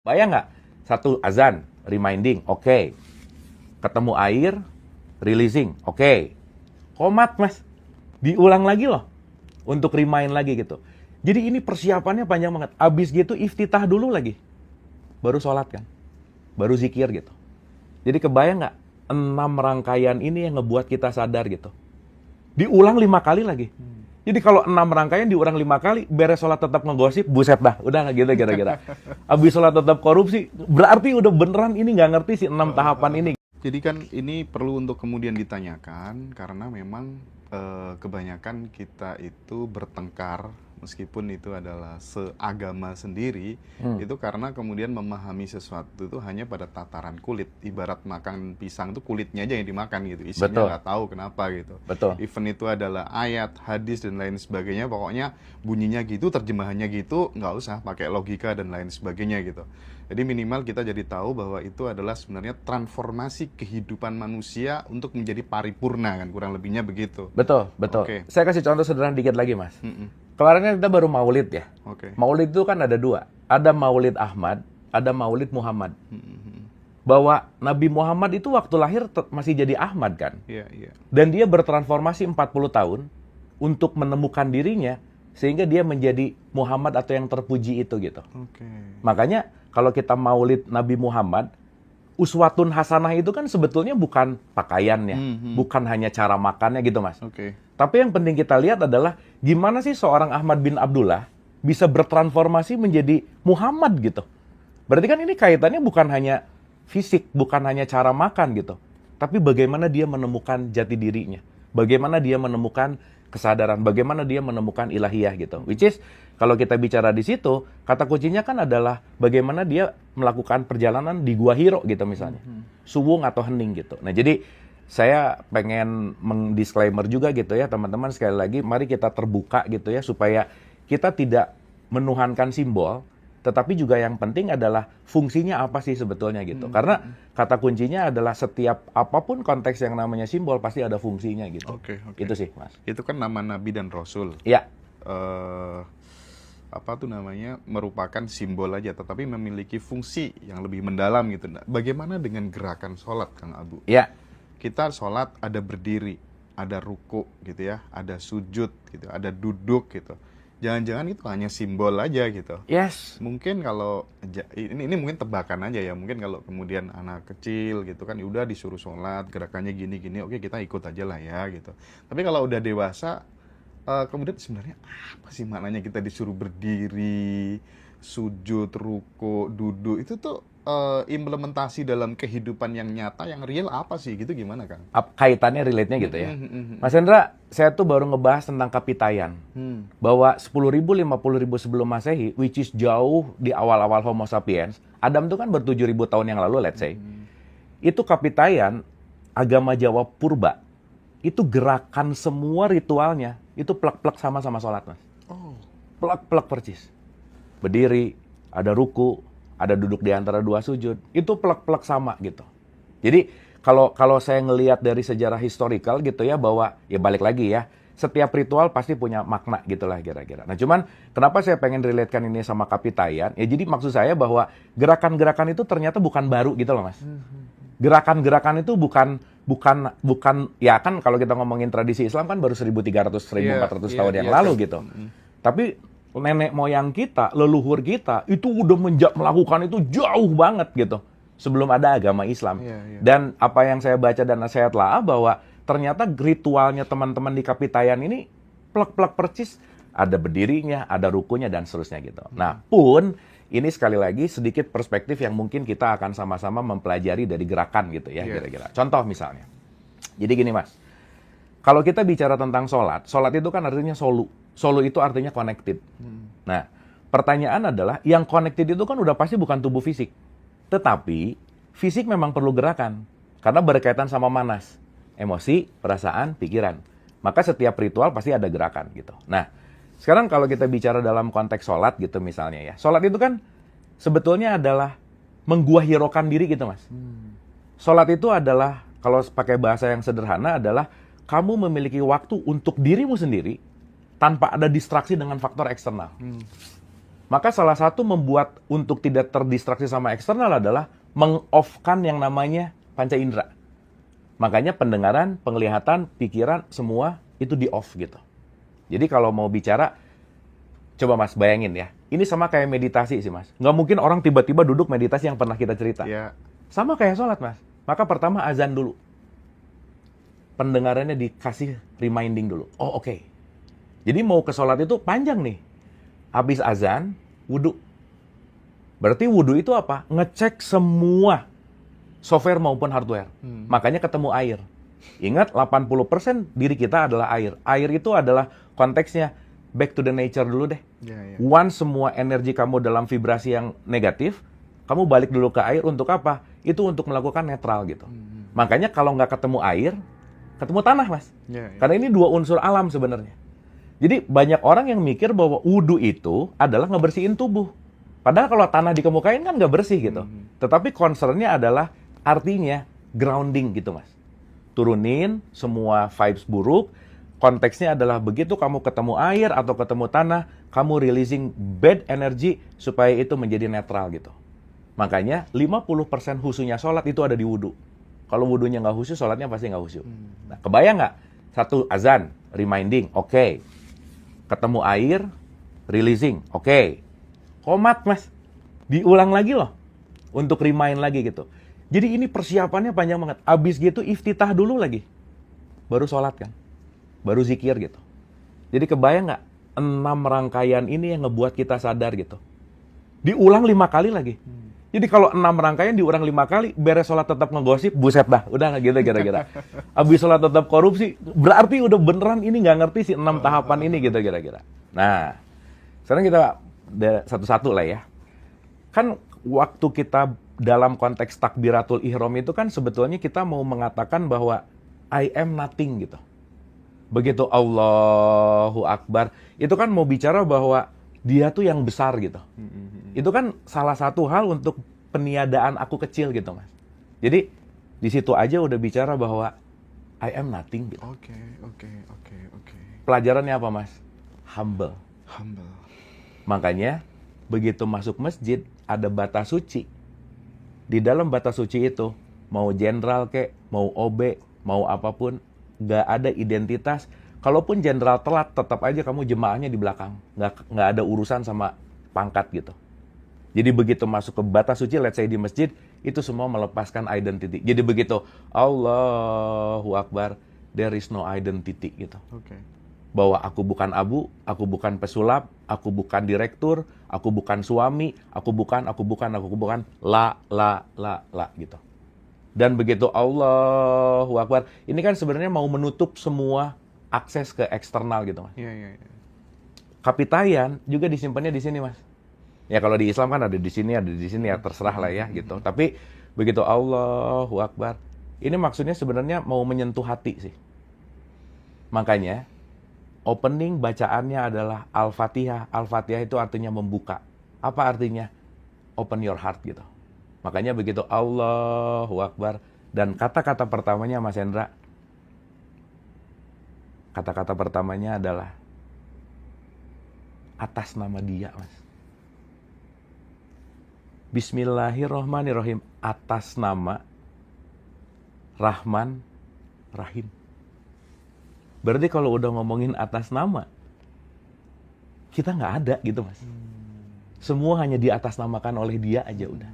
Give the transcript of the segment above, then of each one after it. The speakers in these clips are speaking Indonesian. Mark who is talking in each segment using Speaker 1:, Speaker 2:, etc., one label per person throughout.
Speaker 1: Bayang nggak? Satu azan, reminding, oke. Ketemu air, releasing, oke. Qomat, Mas. Diulang lagi loh. Untuk remind lagi gitu. Jadi ini persiapannya panjang banget. Abis gitu iftitah dulu lagi. Baru sholat kan. Baru zikir gitu. Jadi kebayang nggak? 6 rangkaian ini yang ngebuat kita sadar gitu. Diulang 5 kali lagi. Jadi kalau 6 rangkaian diulang 5 kali, beres sholat tetap ngegosip, buset dah, udah lah gitu kira-kira. Habis sholat tetap korupsi, berarti udah beneran ini nggak ngerti sih 6 tahapan ini.
Speaker 2: Jadi kan ini perlu untuk kemudian ditanyakan, karena memang kebanyakan kita itu bertengkar, meskipun itu adalah seagama sendiri, itu karena kemudian memahami sesuatu itu hanya pada tataran kulit. Ibarat makan pisang itu kulitnya aja yang dimakan gitu, isinya nggak tahu kenapa gitu.
Speaker 1: Betul.
Speaker 2: Even itu adalah ayat, hadis, dan lain sebagainya, pokoknya bunyinya gitu, terjemahannya gitu, nggak usah pakai logika dan lain sebagainya gitu. Jadi minimal kita jadi tahu bahwa itu adalah sebenarnya transformasi kehidupan manusia untuk menjadi paripurna kan, kurang lebihnya begitu.
Speaker 1: Betul, betul.
Speaker 2: Oke.
Speaker 1: Saya kasih contoh sederhana dikit lagi, Mas. Kemarin kan kita baru maulid ya.
Speaker 2: Oke.
Speaker 1: Maulid itu kan ada 2. Ada maulid Ahmad, ada maulid Muhammad. Bahwa Nabi Muhammad itu waktu lahir masih jadi Ahmad kan.
Speaker 2: Iya, iya.
Speaker 1: Dan dia bertransformasi 40 tahun untuk menemukan dirinya sehingga dia menjadi Muhammad atau yang terpuji itu gitu.
Speaker 2: Oke.
Speaker 1: Makanya kalau kita maulid Nabi Muhammad, uswatun hasanah itu kan sebetulnya bukan pakaiannya, bukan hanya cara makannya gitu, Mas.
Speaker 2: Oke.
Speaker 1: Tapi yang penting kita lihat adalah gimana sih seorang Ahmad bin Abdullah bisa bertransformasi menjadi Muhammad gitu. Berarti kan ini kaitannya bukan hanya fisik, bukan hanya cara makan gitu. Tapi bagaimana dia menemukan jati dirinya. Bagaimana dia menemukan kesadaran, bagaimana dia menemukan ilahiyah gitu. Which is, kalau kita bicara di situ, kata kuncinya kan adalah bagaimana dia melakukan perjalanan di Gua Hiro gitu misalnya. Suwung atau hening gitu. Nah jadi, saya pengen mendisklaimer juga gitu ya teman-teman, sekali lagi mari kita terbuka gitu ya supaya kita tidak menuhankan simbol, tetapi juga yang penting adalah fungsinya apa sih sebetulnya gitu. Karena kata kuncinya adalah setiap apapun konteks yang namanya simbol pasti ada fungsinya gitu.
Speaker 2: Oke.
Speaker 1: Itu sih, Mas.
Speaker 2: Itu kan nama Nabi dan Rasul.
Speaker 1: Iya.
Speaker 2: Apa tuh namanya, merupakan simbol aja, tetapi memiliki fungsi yang lebih mendalam gitu. Nah, bagaimana dengan gerakan sholat, Kang Abu?
Speaker 1: Iya.
Speaker 2: Kita sholat ada berdiri, ada ruku gitu ya, ada sujud gitu, ada duduk gitu. Jangan-jangan itu hanya simbol aja gitu.
Speaker 1: Yes.
Speaker 2: Mungkin kalau ini mungkin tebakan aja ya, mungkin kalau kemudian anak kecil gitu kan, udah disuruh sholat gerakannya gini-gini, oke kita ikut aja lah ya gitu. Tapi kalau udah dewasa, kemudian sebenarnya apa sih maknanya kita disuruh berdiri, sujud, ruku, duduk, itu tuh implementasi dalam kehidupan yang nyata, yang real apa sih gitu, gimana Kang?
Speaker 1: Kaitannya relate-nya gitu ya. Mas Hendra, saya tuh baru ngebahas tentang kapitayan. Bahwa 10.000, 50.000 sebelum Masehi, which is jauh di awal-awal Homo sapiens, Adam tuh kan ber-7.000 tahun yang lalu, let's say. Itu kapitayan, agama Jawa purba, itu gerakan semua ritualnya, itu plek-plek sama sholat, Mas. Plek-plek percis. Berdiri, ada ruku, ada duduk di antara 2 sujud, itu plek-plek sama gitu. Jadi kalau saya ngelihat dari sejarah historikal gitu ya, bahwa ya balik lagi ya, setiap ritual pasti punya makna gitulah kira-kira. Nah cuman kenapa saya pengen relatekan ini sama kapitayan, ya jadi maksud saya bahwa gerakan-gerakan itu ternyata bukan baru gitu loh, Mas. Gerakan-gerakan itu bukan ya kan, kalau kita ngomongin tradisi Islam kan baru 1.300 1.400 tahun yang lalu gitu. Tapi nenek moyang kita, leluhur kita, itu udah melakukan itu jauh banget gitu, sebelum ada agama Islam. Dan apa yang saya baca dan nasihat lah, bahwa ternyata ritualnya teman-teman di kapitayan ini plek-plek percis, ada berdirinya, ada rukunya, dan seterusnya gitu. Nah, pun ini sekali lagi sedikit perspektif yang mungkin kita akan sama-sama mempelajari dari gerakan gitu ya, kira-kira. Contoh misalnya, jadi gini Mas, kalau kita bicara tentang sholat itu kan artinya solu. Solu itu artinya connected. Nah, pertanyaan adalah, yang connected itu kan udah pasti bukan tubuh fisik. Tetapi, fisik memang perlu gerakan. Karena berkaitan sama manas. Emosi, perasaan, pikiran. Maka setiap ritual pasti ada gerakan gitu. Nah, sekarang kalau kita bicara dalam konteks sholat gitu misalnya ya. Sholat itu kan sebetulnya adalah mengguahirokan diri gitu, Mas. Sholat itu adalah, kalau pakai bahasa yang sederhana adalah, kamu memiliki waktu untuk dirimu sendiri, tanpa ada distraksi dengan faktor eksternal. Maka salah satu membuat untuk tidak terdistraksi sama eksternal adalah meng-off-kan yang namanya panca indera. Makanya pendengaran, penglihatan, pikiran, semua itu di-off gitu. Jadi kalau mau bicara, coba Mas bayangin ya. Ini sama kayak meditasi sih Mas. Nggak mungkin orang tiba-tiba duduk meditasi yang pernah kita cerita.
Speaker 2: Ya.
Speaker 1: Sama kayak sholat Mas. Maka pertama azan dulu. Pendengarannya dikasih reminding dulu. Oh oke. Jadi mau ke sholat itu panjang nih. Habis azan, wudhu. Berarti wudhu itu apa? Ngecek semua software maupun hardware. Makanya ketemu air. Ingat 80% diri kita adalah air. Air itu adalah konteksnya back to the nature dulu deh. Once semua energi kamu dalam vibrasi yang negatif, kamu balik dulu ke air untuk apa? Itu untuk melakukan netral gitu. Makanya kalau nggak ketemu air, ketemu tanah Mas. Karena ini dua unsur alam sebenarnya. Jadi banyak orang yang mikir bahwa wudhu itu adalah ngebersihin tubuh. Padahal kalau tanah dikemukain kan nggak bersih gitu. Tetapi concernnya adalah artinya grounding gitu Mas. Turunin semua vibes buruk. Konteksnya adalah begitu kamu ketemu air atau ketemu tanah, kamu releasing bad energy supaya itu menjadi netral gitu. Makanya 50% khusyunya sholat itu ada di wudhu. Kalau wudhunya nggak khusyuk, sholatnya pasti nggak khusyuk. Nah, kebayang nggak? Satu azan, reminding, oke. Ketemu air, releasing, oke. Komat Mas, diulang lagi loh. Untuk remind lagi gitu. Jadi ini persiapannya panjang banget. Abis gitu iftitah dulu lagi. Baru sholat kan. Baru zikir gitu. Jadi kebayang nggak? 6 rangkaian ini yang ngebuat kita sadar gitu. Diulang 5 kali lagi. Jadi kalau 6 rangkaian diulang 5 kali, beres sholat tetap ngegosip, buset dah. Udah gitu kira-kira. Abis sholat tetap korupsi, berarti udah beneran ini nggak ngerti sih 6 tahapan ini gitu kira-kira. Nah, sekarang kita satu-satu lah ya. Kan waktu kita dalam konteks takbiratul ihram itu kan sebetulnya kita mau mengatakan bahwa I am nothing gitu. Begitu Allahu Akbar, itu kan mau bicara bahwa dia tuh yang besar gitu. Itu kan salah satu hal untuk peniadaan aku kecil gitu Mas. Jadi di situ aja udah bicara bahwa I am nothing gitu.
Speaker 2: Oke.
Speaker 1: Pelajarannya apa Mas? Humble.
Speaker 2: Humble.
Speaker 1: Makanya begitu masuk masjid ada batas suci. Di dalam batas suci itu mau jenderal kek, mau OB, mau apapun, nggak ada identitas. Kalaupun jenderal telat, tetap aja kamu jemaahnya di belakang. Nggak ada urusan sama pangkat gitu. Jadi begitu masuk ke batas suci, let's say di masjid, itu semua melepaskan identity. Jadi begitu Allahu Akbar, there is no identity gitu. Bahwa aku bukan abu, aku bukan pesulap, aku bukan direktur, aku bukan suami, aku bukan, la gitu. Dan begitu Allahu Akbar, ini kan sebenarnya mau menutup semua akses ke eksternal gitu Mas. Kapitayan juga disimpannya di sini Mas. Ya kalau di Islam kan ada di sini ya terserah lah ya gitu. Tapi begitu Allahu Akbar, ini maksudnya sebenarnya mau menyentuh hati sih. Makanya opening bacaannya adalah Al-Fatihah. Al-Fatihah itu artinya membuka. Apa artinya? Open your heart gitu. Makanya begitu Allahu Akbar dan kata-kata pertamanya Mas Hendra, kata-kata pertamanya adalah atas nama dia Mas. Bismillahirrahmanirrahim, atas nama Rahman Rahim. Berarti kalau udah ngomongin atas nama, kita nggak ada gitu Mas. Semua hanya diatasnamakan oleh dia aja udah.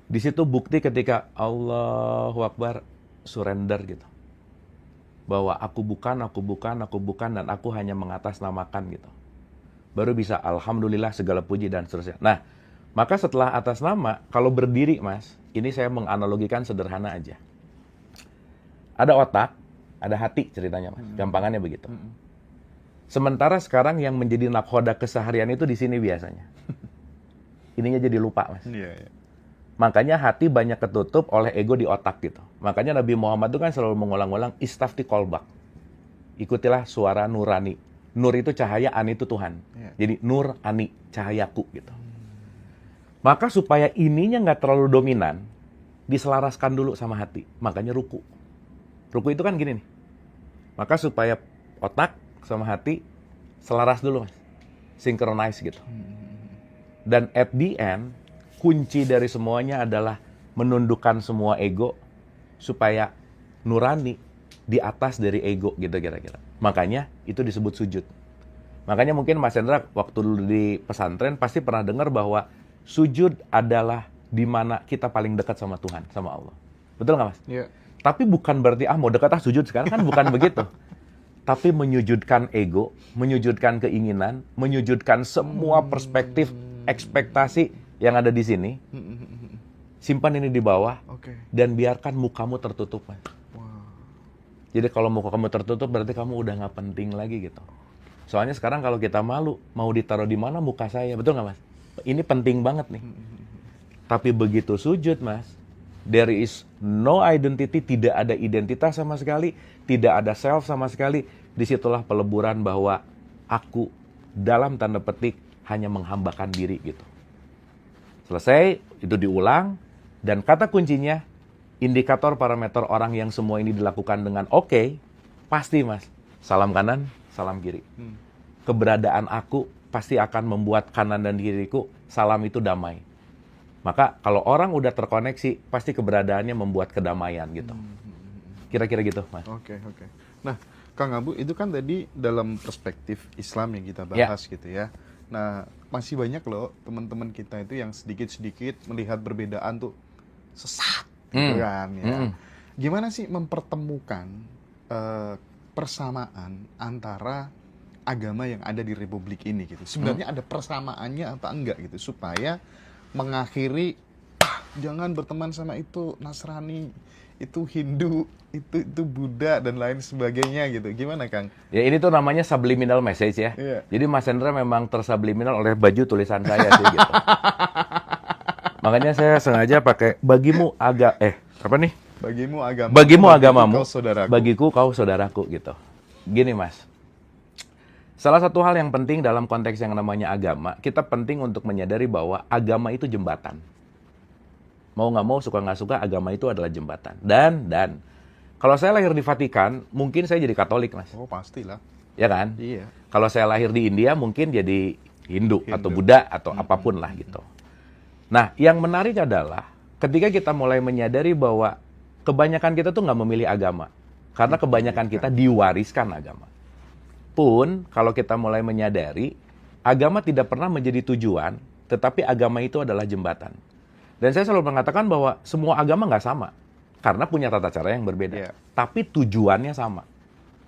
Speaker 1: Di situ bukti ketika Allahu Akbar surrender gitu. Bahwa aku bukan, dan aku hanya mengatasnamakan gitu. Baru bisa Alhamdulillah segala puji dan seterusnya. Nah, maka setelah atas nama, kalau berdiri Mas, ini saya menganalogikan sederhana aja. Ada otak, ada hati ceritanya Mas. Gampangannya begitu. Sementara sekarang yang menjadi nakhoda keseharian itu di sini biasanya. Ininya jadi lupa Mas. Makanya hati banyak ketutup oleh ego di otak gitu. Makanya Nabi Muhammad itu kan selalu mengulang-ulang istafti kolbak. Ikutilah suara nurani. Nur itu cahaya, ani itu Tuhan. Jadi nur, ani, cahayaku gitu. Maka supaya ininya nggak terlalu dominan, diselaraskan dulu sama hati. Makanya ruku. Ruku itu kan gini nih. Maka supaya otak sama hati selaras dulu Mas. Synchronize gitu. Dan at the end, kunci dari semuanya adalah menundukkan semua ego supaya nurani di atas dari ego gitu kira-kira. Makanya itu disebut sujud. Makanya mungkin Mas Hendra waktu dulu di pesantren pasti pernah dengar bahwa sujud adalah di mana kita paling dekat sama Tuhan, sama Allah. Betul nggak Mas?
Speaker 2: Iya.
Speaker 1: Tapi bukan berarti mau dekat sujud sekarang kan bukan begitu. Tapi menyujudkan ego, menyujudkan keinginan, menyujudkan semua perspektif, ekspektasi yang ada di sini. Simpan ini di bawah dan biarkan mukamu tertutup, Mas.
Speaker 2: Wow.
Speaker 1: Jadi kalau muka kamu tertutup berarti kamu udah nggak penting lagi gitu. Soalnya sekarang kalau kita malu, mau ditaruh di mana muka saya, betul nggak Mas? Ini penting banget nih. Tapi begitu sujud, Mas, there is no identity, tidak ada identitas sama sekali, tidak ada self sama sekali. Disitulah peleburan bahwa aku dalam tanda petik hanya menghambakan diri gitu. Selesai, itu diulang, dan kata kuncinya, indikator parameter orang yang semua ini dilakukan dengan oke, pasti Mas, salam kanan, salam kiri. Keberadaan aku pasti akan membuat kanan dan kiriku, salam itu damai. Maka kalau orang udah terkoneksi, pasti keberadaannya membuat kedamaian gitu. Kira-kira gitu, Mas.
Speaker 2: Oke. Nah, Kang Abu, itu kan tadi dalam perspektif Islam yang kita bahas gitu ya. Nah, masih banyak loh teman-teman kita itu yang sedikit-sedikit melihat perbedaan tuh sesat gitu kan ya. Gimana sih mempertemukan persamaan antara agama yang ada di Republik ini gitu. Sebenarnya ada persamaannya apa enggak gitu supaya mengakhiri jangan berteman sama itu Nasrani, itu Hindu, itu Buddha dan lain sebagainya gitu. Gimana Kang?
Speaker 1: Ya ini tuh namanya subliminal message ya.
Speaker 2: Iya.
Speaker 1: Jadi Mas Hendra memang tersubliminal oleh baju tulisan saya sih gitu. Makanya saya sengaja pakai bagimu apa nih? Bagimu agamamu,
Speaker 2: kau saudaraku.
Speaker 1: bagiku kau saudaraku gitu. Gini Mas. Salah satu hal yang penting dalam konteks yang namanya agama, kita penting untuk menyadari bahwa agama itu jembatan. Mau nggak mau, suka nggak suka, agama itu adalah jembatan. Dan kalau saya lahir di Vatikan, mungkin saya jadi Katolik, Mas.
Speaker 2: Oh, pastilah.
Speaker 1: Ya kan?
Speaker 2: Iya.
Speaker 1: Kalau saya lahir di India, mungkin jadi Hindu. Atau Buddha atau apapun lah gitu. Nah, yang menarik adalah ketika kita mulai menyadari bahwa kebanyakan kita tuh nggak memilih agama. Karena kebanyakan kita diwariskan agama. Pun, kalau kita mulai menyadari, agama tidak pernah menjadi tujuan, tetapi agama itu adalah jembatan. Dan saya selalu mengatakan bahwa semua agama nggak sama, karena punya tata cara yang berbeda.
Speaker 2: Yeah.
Speaker 1: Tapi tujuannya sama,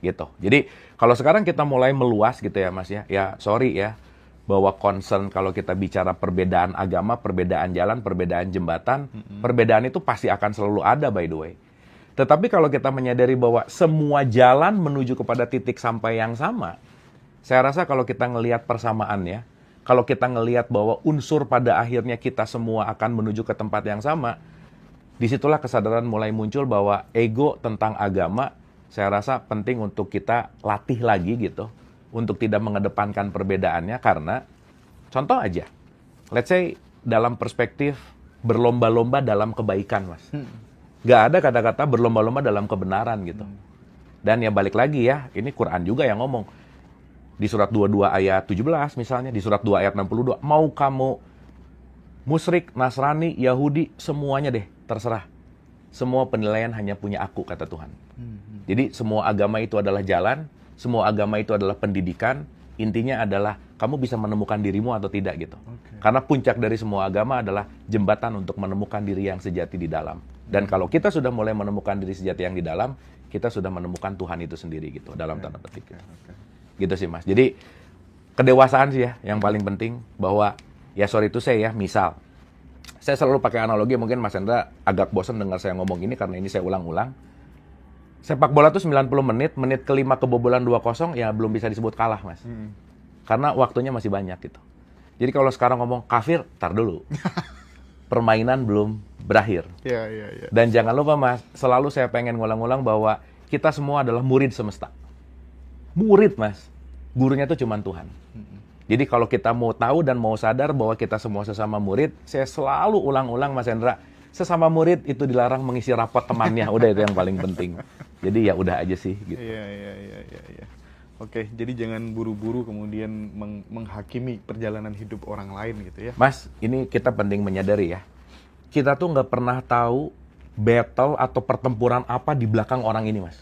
Speaker 1: gitu. Jadi, kalau sekarang kita mulai meluas gitu ya Mas ya, sorry ya, bahwa concern kalau kita bicara perbedaan agama, perbedaan jalan, perbedaan jembatan, perbedaan itu pasti akan selalu ada by the way. Tetapi kalau kita menyadari bahwa semua jalan menuju kepada titik sampai yang sama, saya rasa kalau kita ngelihat persamaannya, kalau kita ngelihat bahwa unsur pada akhirnya kita semua akan menuju ke tempat yang sama, disitulah kesadaran mulai muncul bahwa ego tentang agama, saya rasa penting untuk kita latih lagi gitu, untuk tidak mengedepankan perbedaannya, karena contoh aja, let's say dalam perspektif berlomba-lomba dalam kebaikan, Mas. Nggak ada kata-kata berlomba-lomba dalam kebenaran gitu. Dan ya balik lagi ya, ini Quran juga yang ngomong. Di surat 22 ayat 17 misalnya, di surat 2 ayat 62, mau kamu musyrik, Nasrani, Yahudi, semuanya deh, terserah. Semua penilaian hanya punya aku, kata Tuhan. Jadi semua agama itu adalah jalan, semua agama itu adalah pendidikan, intinya adalah kamu bisa menemukan dirimu atau tidak gitu. Karena puncak dari semua agama adalah jembatan untuk menemukan diri yang sejati di dalam. Dan kalau kita sudah mulai menemukan diri sejati yang di dalam, kita sudah menemukan Tuhan itu sendiri gitu, dalam tanda petik. Gitu sih Mas. Jadi kedewasaan sih ya yang paling penting, bahwa ya sorry itu saya ya, misal saya selalu pakai analogi, mungkin Mas Hendra agak bosan dengar saya ngomong ini karena ini saya ulang-ulang. Sepak bola tuh 90 menit, menit kelima kebobolan 2-0 ya belum bisa disebut kalah Mas. Karena waktunya masih banyak gitu. Jadi kalau sekarang ngomong kafir, tar dulu. Permainan belum berakhir.
Speaker 2: Iya.
Speaker 1: Dan jangan lupa Mas, selalu saya pengen ngulang-ulang bahwa kita semua adalah murid semesta. Murid Mas, gurunya itu cuma Tuhan. Jadi kalau kita mau tahu dan mau sadar bahwa kita semua sesama murid, saya selalu ulang-ulang Mas Hendra, sesama murid itu dilarang mengisi rapot temannya, udah itu yang paling penting. Jadi ya udah aja sih gitu.
Speaker 2: Iya. Oke, jadi jangan buru-buru kemudian menghakimi perjalanan hidup orang lain gitu ya.
Speaker 1: Mas, ini kita penting menyadari ya. Kita tuh nggak pernah tahu battle atau pertempuran apa di belakang orang ini, Mas.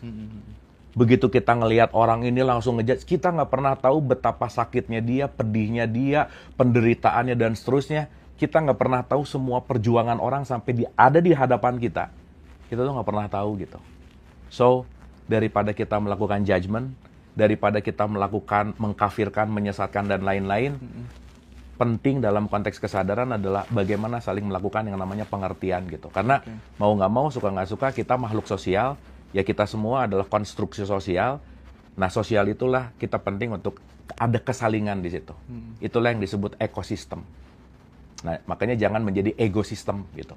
Speaker 1: Begitu kita ngelihat orang ini langsung ngejudge, kita nggak pernah tahu betapa sakitnya dia, pedihnya dia, penderitaannya, dan seterusnya. Kita nggak pernah tahu semua perjuangan orang sampai ada di hadapan kita. Kita tuh nggak pernah tahu gitu. So, daripada kita melakukan judgment, daripada kita melakukan mengkafirkan, menyesatkan, dan lain-lain, penting dalam konteks kesadaran adalah bagaimana saling melakukan yang namanya pengertian gitu. Karena mau nggak mau, suka nggak suka, kita makhluk sosial, ya kita semua adalah konstruksi sosial. Nah, sosial itulah kita penting untuk ada kesalingan di situ. Itulah yang disebut ekosistem. Nah, makanya jangan menjadi egosistem gitu.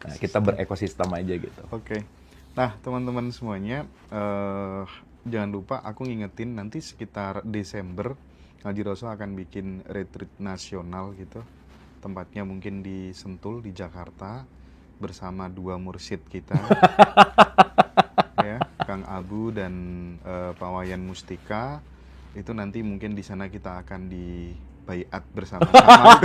Speaker 1: Nah, kita berekosistem aja gitu.
Speaker 2: Oke. Nah, teman-teman semuanya, jangan lupa aku ngingetin nanti sekitar Desember Ngaji Rasul akan bikin retreat nasional gitu. Tempatnya mungkin di Sentul di Jakarta bersama 2 mursyid kita. Ya, Kang Abu dan Pak Wayan Mustika. Itu nanti mungkin di sana kita akan dibaiat bersama-sama.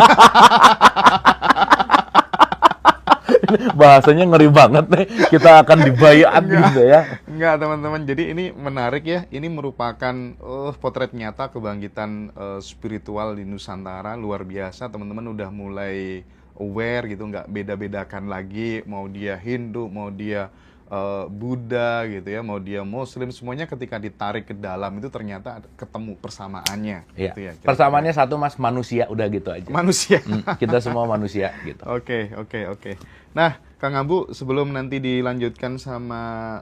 Speaker 1: Bahasanya ngeri banget nih. Kita akan dibayar gitu ya.
Speaker 2: Enggak, teman-teman. Jadi ini menarik ya. Ini merupakan potret nyata kebangkitan spiritual di Nusantara. Luar biasa. Teman-teman udah mulai aware gitu. Nggak beda-bedakan lagi. Mau dia Hindu, mau dia Buddha gitu ya. Mau dia Muslim. Semuanya ketika ditarik ke dalam itu ternyata ketemu persamaannya.
Speaker 1: Iya.
Speaker 2: Gitu ya,
Speaker 1: Persamaannya satu, Mas, manusia. Udah gitu aja.
Speaker 2: manusia.
Speaker 1: Kita semua manusia gitu.
Speaker 2: Oke. Nah, Kang Abu, sebelum nanti dilanjutkan sama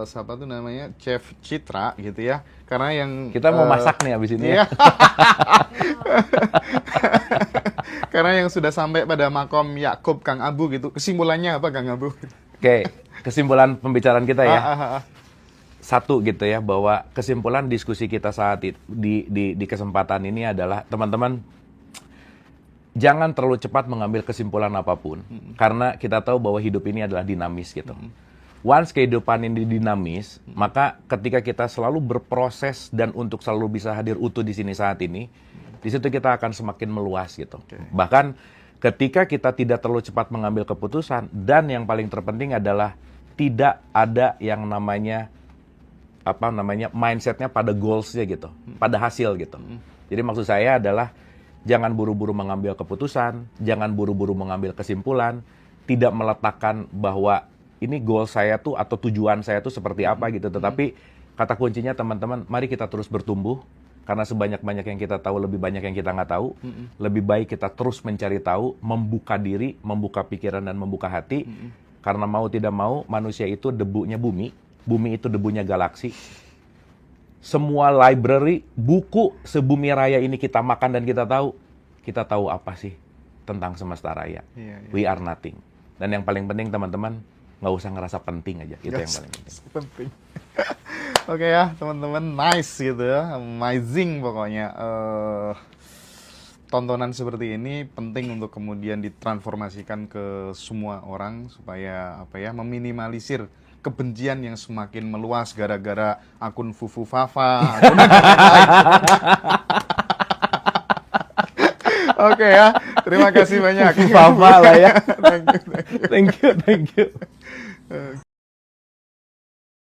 Speaker 2: siapa tuh namanya, Chef Citra gitu ya, karena yang
Speaker 1: Kita mau masak nih abis ini
Speaker 2: iya.
Speaker 1: ya.
Speaker 2: Karena yang sudah sampai pada makom Yakub Kang Abu gitu, kesimpulannya apa Kang Abu?
Speaker 1: Oke, kesimpulan pembicaraan kita ya.
Speaker 2: Ah, ah, ah.
Speaker 1: Satu gitu ya, bahwa kesimpulan diskusi kita saat di kesempatan ini adalah, teman-teman, jangan terlalu cepat mengambil kesimpulan apapun. Karena kita tahu bahwa hidup ini adalah dinamis gitu. Once kehidupan ini dinamis, maka ketika kita selalu berproses dan untuk selalu bisa hadir utuh di sini saat ini, di situ kita akan semakin meluas gitu. Bahkan ketika kita tidak terlalu cepat mengambil keputusan, dan yang paling terpenting adalah tidak ada yang namanya mindsetnya pada goals-nya gitu, pada hasil gitu. Jadi maksud saya adalah jangan buru-buru mengambil keputusan, jangan buru-buru mengambil kesimpulan, tidak meletakkan bahwa ini goal saya tuh atau tujuan saya tuh seperti apa gitu. Tetapi kata kuncinya, teman-teman, mari kita terus bertumbuh. Karena sebanyak-banyak yang kita tahu, lebih banyak yang kita nggak tahu. Lebih baik kita terus mencari tahu, membuka diri, membuka pikiran, dan membuka hati. Karena mau tidak mau, manusia itu debunya bumi. Bumi itu debunya galaksi. Semua library, buku sebumi raya ini kita makan dan kita tahu apa sih tentang semesta raya. We are nothing. Dan yang paling penting, teman-teman, nggak usah ngerasa penting aja. Itu yang paling penting.
Speaker 2: Oke ya, teman-teman, nice gitu ya, amazing pokoknya. Tontonan seperti ini penting untuk kemudian ditransformasikan ke semua orang supaya meminimalisir kebencian yang semakin meluas gara-gara akun Fufu Fafa. Oke ya, terima kasih banyak.
Speaker 1: Fufu Fafa lah ya. Thank you.